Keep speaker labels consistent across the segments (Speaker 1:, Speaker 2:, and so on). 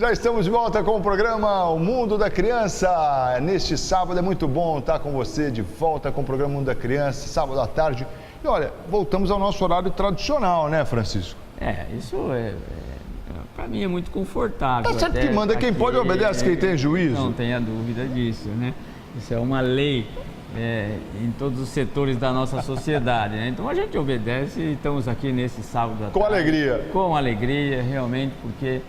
Speaker 1: Já estamos de volta com o programa O Mundo da Criança. Neste sábado é muito bom estar com você de volta com o programa Mundo da Criança, sábado à tarde. E olha, voltamos ao nosso horário tradicional, né, Francisco?
Speaker 2: Isso para mim é muito confortável.
Speaker 1: Tá certo que manda quem pode obedece quem tem juízo.
Speaker 2: Não tenha dúvida disso, né? Isso é uma lei em todos os setores da nossa sociedade, né? Então a gente obedece e estamos aqui nesse sábado à tarde.
Speaker 1: Com alegria.
Speaker 2: Com alegria, realmente, porque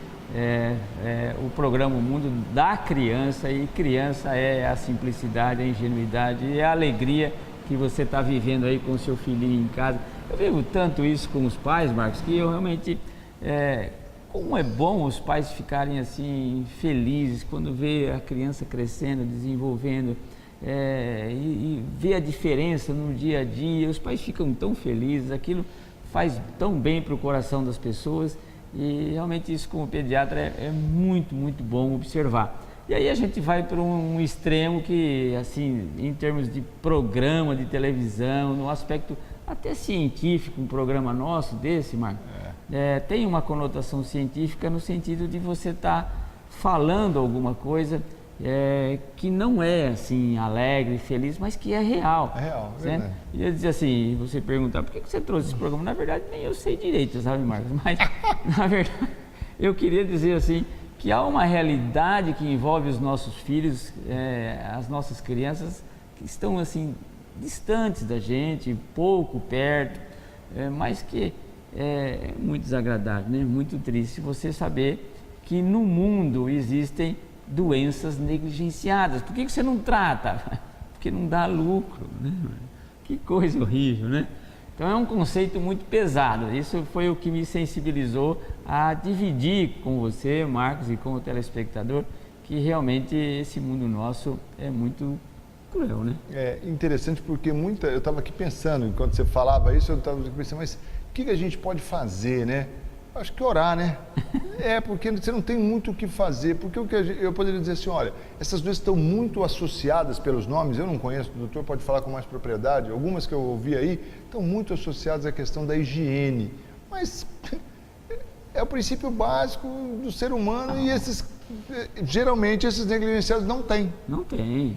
Speaker 2: o programa O Mundo da Criança, e criança é a simplicidade, a ingenuidade e a alegria que você está vivendo aí com o seu filhinho em casa. Eu vivo tanto isso com os pais, Marcos, que eu realmente... como é bom os pais ficarem assim felizes quando vê a criança crescendo, desenvolvendo e vê a diferença no dia a dia. Os pais ficam tão felizes, aquilo faz tão bem para o coração das pessoas e realmente isso como pediatra é muito, muito bom observar. E aí a gente vai para um extremo que, assim, em termos de programa de televisão, no aspecto até científico, um programa nosso desse, Marcos, tem uma conotação científica no sentido de você estar falando alguma coisa que não é assim alegre, feliz, mas que é real.
Speaker 1: É real,
Speaker 2: né?
Speaker 1: verdade.
Speaker 2: E eu dizia assim, você perguntar, por que você trouxe esse programa? Na verdade, nem eu sei direito, sabe, Marcos? Mas, na verdade, eu queria dizer assim, que há uma realidade que envolve os nossos filhos, as nossas crianças, que estão assim, distantes da gente, pouco perto, mas que é muito desagradável, né? Muito triste você saber que no mundo existem doenças negligenciadas. Por que você não trata? Porque não dá lucro, né? Que coisa horrível, né? Então é um conceito muito pesado. Isso foi o que me sensibilizou a dividir com você, Marcos, e com o telespectador, que realmente esse mundo nosso é muito cruel, né?
Speaker 1: É interessante porque eu estava aqui pensando, enquanto você falava isso, eu estava pensando, mas o que a gente pode fazer, né? Acho que orar, né? Porque você não tem muito o que fazer, porque eu poderia dizer assim, olha, essas doenças estão muito associadas pelos nomes, eu não conheço, o doutor pode falar com mais propriedade, algumas que eu ouvi aí estão muito associadas à questão da higiene, mas é o princípio básico do ser humano e geralmente esses negligenciados não têm.
Speaker 2: Não tem.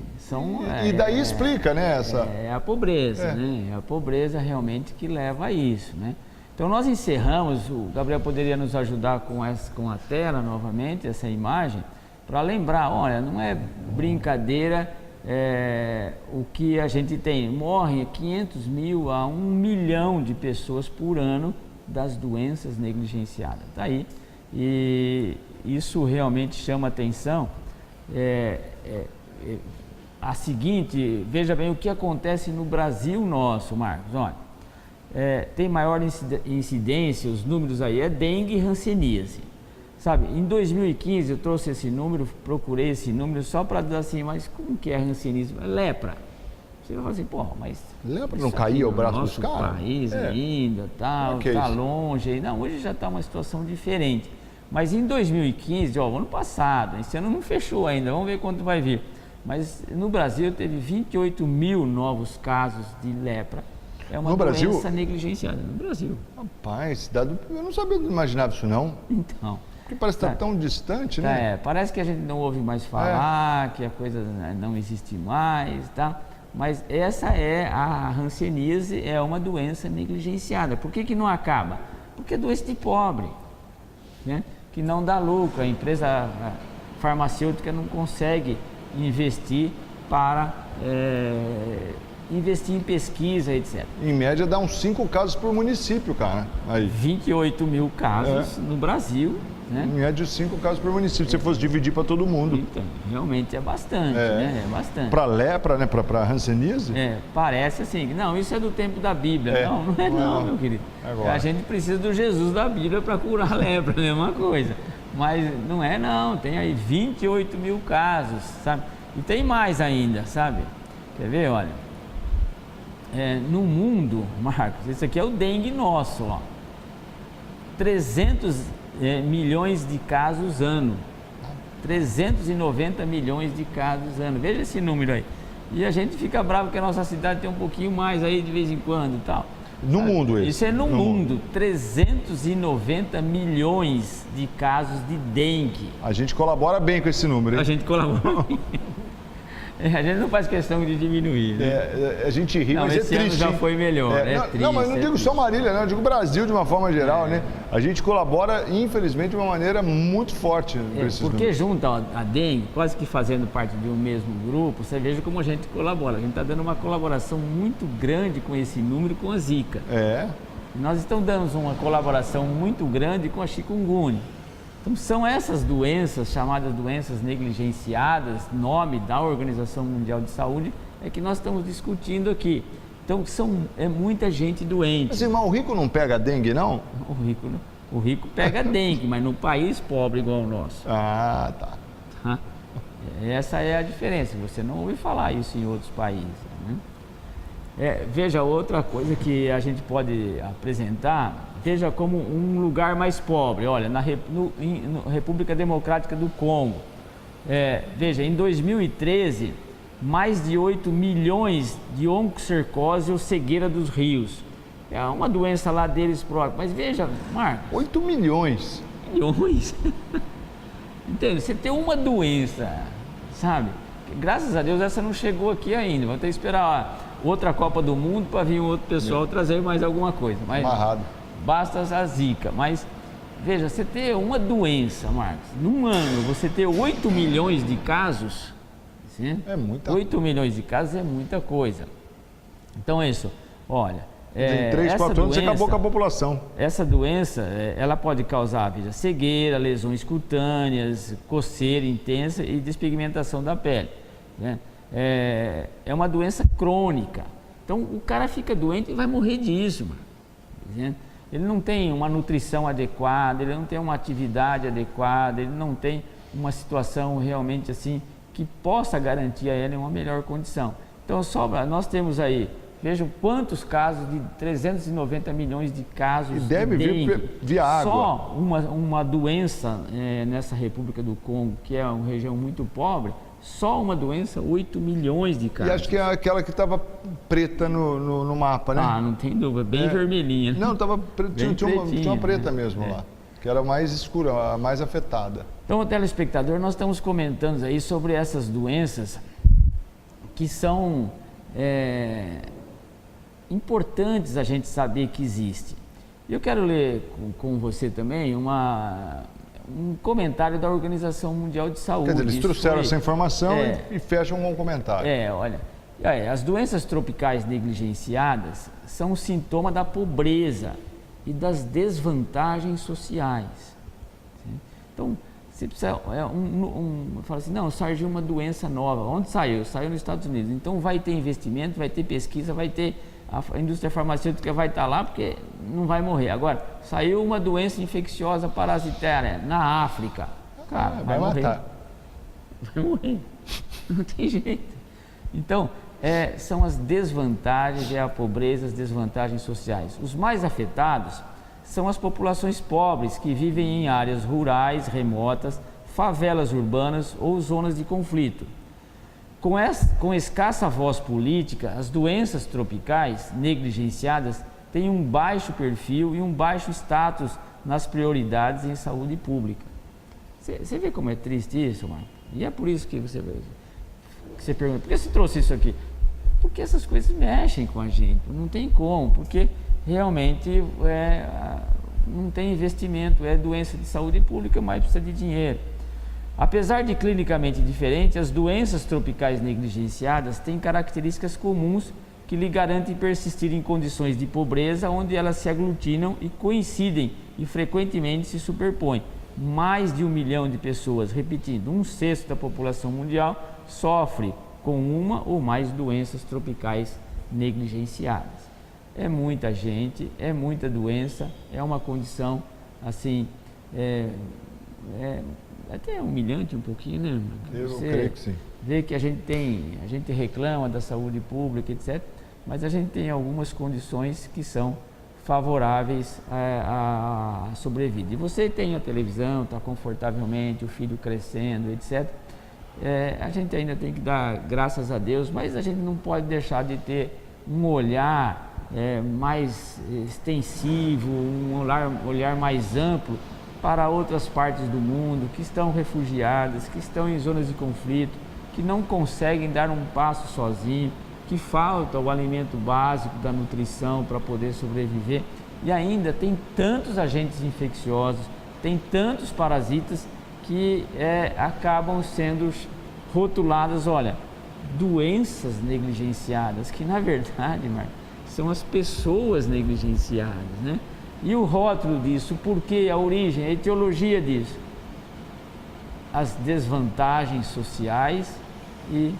Speaker 1: E daí explica, né?
Speaker 2: É a pobreza, né? É a pobreza realmente que leva a isso, né? Então nós encerramos, o Gabriel poderia nos ajudar com a tela novamente, essa imagem, para lembrar, olha, não é brincadeira o que a gente tem. Morrem 500 mil a 1 milhão de pessoas por ano das doenças negligenciadas. Tá aí. E isso realmente chama atenção. A seguinte, veja bem o que acontece no Brasil nosso, Marcos, olha. Tem maior incidência, os números aí, dengue e hanseníase. Sabe, em 2015 eu trouxe esse número, procurei esse número só para dizer assim, mas como que é a hanseníase? Lepra. Você vai falar assim, mas...
Speaker 1: Lepra não caía o braço dos caras?
Speaker 2: Nosso país ainda, tá longe. Não, hoje já está uma situação diferente. Mas em 2015, ano passado, esse ano não fechou ainda, vamos ver quanto vai vir. Mas no Brasil teve 28 mil novos casos de lepra. É uma doença negligenciada no Brasil.
Speaker 1: Rapaz, eu não imaginava isso não.
Speaker 2: Então.
Speaker 1: Porque parece estar tão distante, né?
Speaker 2: Parece que a gente não ouve mais falar, que a coisa não existe mais, tá? Mas a hanseníase é uma doença negligenciada. Por que não acaba? Porque é doença de pobre, né? Que não dá lucro. A empresa farmacêutica não consegue investir para... investir em pesquisa, etc.
Speaker 1: Em média dá uns 5 casos por município, cara. Aí.
Speaker 2: 28 mil casos no Brasil, né?
Speaker 1: Em média 5 casos por município, se você fosse dividir para todo mundo.
Speaker 2: Então, realmente é bastante, né? É bastante.
Speaker 1: Para lepra, né? Para hanseníase?
Speaker 2: Parece assim, não, isso é do tempo da Bíblia. Não é não, meu querido. Agora. A gente precisa do Jesus da Bíblia para curar a lepra, é a mesma coisa. Mas não é não, tem aí 28 mil casos, sabe? E tem mais ainda, sabe? Quer ver, olha? No mundo, Marcos, esse aqui é o dengue nosso, ó. 300 milhões de casos ano. 390 milhões de casos ano. Veja esse número aí. E a gente fica bravo que a nossa cidade tem um pouquinho mais aí de vez em quando e tal.
Speaker 1: No mundo isso.
Speaker 2: Isso é no mundo. 390 milhões de casos de dengue.
Speaker 1: A gente colabora bem com esse número, hein?
Speaker 2: A gente colabora. A gente não faz questão de diminuir, né?
Speaker 1: A gente ri,
Speaker 2: não,
Speaker 1: mas é
Speaker 2: esse ano
Speaker 1: triste.
Speaker 2: já foi melhor,
Speaker 1: não, mas não digo só Marília, não, eu digo Brasil de uma forma geral, né? A gente colabora, infelizmente, de uma maneira muito forte com esses
Speaker 2: porque
Speaker 1: números.
Speaker 2: junto a dengue, quase que fazendo parte de um mesmo grupo, você veja como a gente colabora. A gente está dando uma colaboração muito grande com esse número com a Zika. Nós estamos dando uma colaboração muito grande com a chikungunya. Então, são essas doenças, chamadas doenças negligenciadas, nome da Organização Mundial de Saúde, é que nós estamos discutindo aqui. Então, é muita gente doente.
Speaker 1: Mas, irmão, o rico não pega dengue, não?
Speaker 2: O rico pega dengue, mas no país pobre igual o nosso.
Speaker 1: Ah, tá.
Speaker 2: Essa é a diferença. Você não ouve falar isso em outros países, né? Veja, outra coisa que a gente pode apresentar, veja como um lugar mais pobre. Olha, na República Democrática do Congo, veja, em 2013, mais de 8 milhões de oncocercose ou cegueira dos rios. É uma doença lá deles próprios. Mas veja, Marcos...
Speaker 1: 8 milhões?
Speaker 2: Milhões? Entende? Você tem uma doença, sabe? Graças a Deus essa não chegou aqui ainda. Vamos ter que esperar outra Copa do Mundo para vir um outro pessoal trazer mais alguma coisa. Mas
Speaker 1: amarrado.
Speaker 2: Basta a Zika. Mas, veja, você ter uma doença, Marcos, num ano você ter 8 milhões de casos...
Speaker 1: É muita
Speaker 2: 8 milhões de casos é muita coisa. Então é isso. Olha,
Speaker 1: em 3, 4 anos você acabou com a população.
Speaker 2: Essa doença, ela pode causar, veja, cegueira, lesões cutâneas, coceira intensa e despigmentação da pele, né? É uma doença crônica. Então o cara fica doente e vai morrer disso, mano. Ele não tem uma nutrição adequada, ele não tem uma atividade adequada, ele não tem uma situação realmente assim que possa garantir a ele uma melhor condição. Então, nós temos aí, vejam quantos casos de 390 milhões de casos
Speaker 1: e deve
Speaker 2: de dengue.
Speaker 1: vir via água.
Speaker 2: Só uma doença nessa República do Congo, que é uma região muito pobre, só uma doença, 8 milhões de casos.
Speaker 1: E acho que é aquela que estava preta no mapa, né?
Speaker 2: Ah, não tem dúvida, bem vermelhinha.
Speaker 1: Não, estava tinha uma preta mesmo lá, que era mais escura, a mais afetada.
Speaker 2: Então, telespectador, nós estamos comentando aí sobre essas doenças que são importantes a gente saber que existe. Eu quero ler com você também um comentário da Organização Mundial de Saúde.
Speaker 1: Quer dizer, eles trouxeram essa informação e fecham com um comentário.
Speaker 2: Olha, as doenças tropicais negligenciadas são um sintoma da pobreza e das desvantagens sociais. Então, você precisa, fala assim, não, surgiu uma doença nova. Onde saiu? Saiu nos Estados Unidos. Então vai ter investimento, vai ter pesquisa, vai ter a indústria farmacêutica vai estar lá porque não vai morrer. Agora, saiu uma doença infecciosa parasitária na África. Cara, vai morrer.
Speaker 1: Matar.
Speaker 2: Vai morrer. Não tem jeito. Então, são as desvantagens, a pobreza, as desvantagens sociais. Os mais afetados são as populações pobres que vivem em áreas rurais, remotas, favelas urbanas ou zonas de conflito. Com escassa voz política, as doenças tropicais negligenciadas têm um baixo perfil e um baixo status nas prioridades em saúde pública. Você vê como é triste isso, mano? E é por isso que você pergunta, por que você trouxe isso aqui? Porque essas coisas mexem com a gente, não tem como, porque realmente não tem investimento, é doença de saúde pública, mas precisa de dinheiro. Apesar de clinicamente diferente, as doenças tropicais negligenciadas têm características comuns que lhe garantem persistir em condições de pobreza, onde elas se aglutinam e coincidem e frequentemente se superpõem. Mais de 1 milhão de pessoas, repetindo, 1/6 da população mundial sofre com uma ou mais doenças tropicais negligenciadas. É muita gente, é muita doença, é uma condição assim, até humilhante um pouquinho, né?
Speaker 1: Eu creio que sim.
Speaker 2: Vê que a gente reclama da saúde pública, etc., mas a gente tem algumas condições que são favoráveis à sobrevida. E você tem a televisão, está confortavelmente, o filho crescendo, etc., a gente ainda tem que dar graças a Deus, mas a gente não pode deixar de ter um olhar mais extensivo, um olhar mais amplo para outras partes do mundo que estão refugiadas, que estão em zonas de conflito, que não conseguem dar um passo sozinho, que falta o alimento básico da nutrição para poder sobreviver. E ainda tem tantos agentes infecciosos, tem tantos parasitas que acabam sendo rotuladas, olha, doenças negligenciadas, que na verdade, Marcos, são as pessoas negligenciadas, né? E o rótulo disso, o porquê, a origem, a etiologia disso? As desvantagens sociais e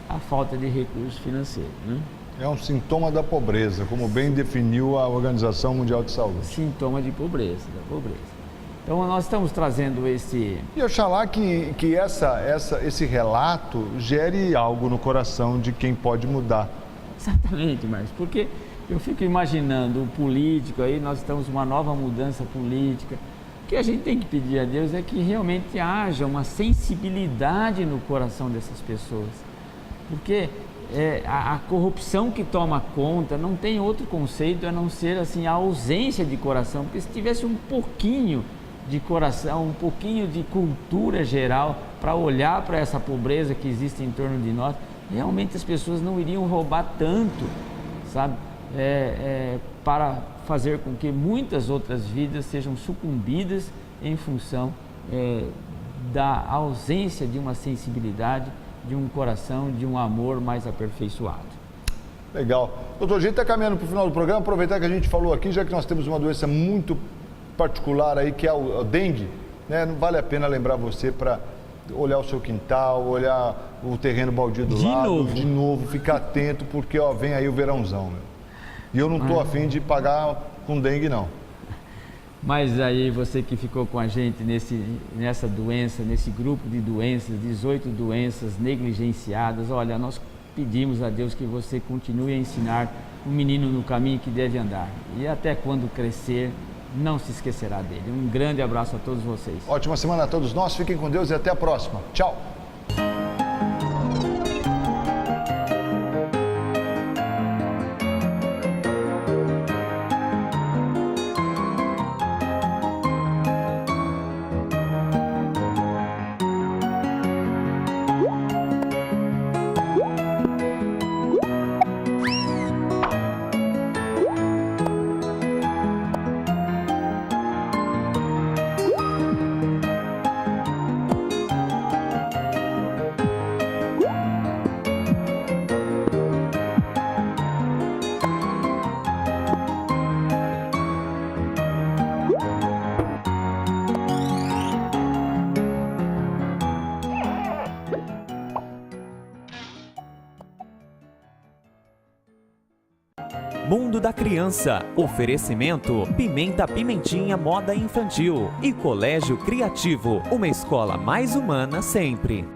Speaker 2: a falta de recursos financeiros, né?
Speaker 1: É um sintoma da pobreza, como bem definiu a Organização Mundial de Saúde.
Speaker 2: Sintoma de pobreza, da pobreza. Então nós estamos trazendo esse...
Speaker 1: E oxalá que esse relato gere algo no coração de quem pode mudar.
Speaker 2: Exatamente, Marcos, porque eu fico imaginando o político aí, nós estamos numa nova mudança política. O que a gente tem que pedir a Deus é que realmente haja uma sensibilidade no coração dessas pessoas. Porque a corrupção que toma conta não tem outro conceito a não ser assim, a ausência de coração. Porque se tivesse um pouquinho de coração, um pouquinho de cultura geral para olhar para essa pobreza que existe em torno de nós, realmente as pessoas não iriam roubar tanto, sabe? Para fazer com que muitas outras vidas sejam sucumbidas em função da ausência de uma sensibilidade, de um coração, de um amor mais aperfeiçoado.
Speaker 1: Legal. Doutor, a gente está caminhando para o final do programa, aproveitar que a gente falou aqui, já que nós temos uma doença muito particular aí, que é o dengue, né? Não vale a pena lembrar você para olhar o seu quintal, olhar o terreno baldio do lado, de novo, ficar atento, porque vem aí o verãozão, meu. E eu não estou afim de pagar com dengue, não.
Speaker 2: Mas aí você que ficou com a gente nessa doença, nesse grupo de doenças, 18 doenças negligenciadas, olha, nós pedimos a Deus que você continue a ensinar o menino no caminho que deve andar. E até quando crescer, não se esquecerá dele. Um grande abraço a todos vocês.
Speaker 1: Ótima semana a todos nós, fiquem com Deus e até a próxima. Tchau!
Speaker 3: Mundo da Criança. Oferecimento Pimenta Pimentinha Moda Infantil e Colégio Criativo, uma escola mais humana sempre.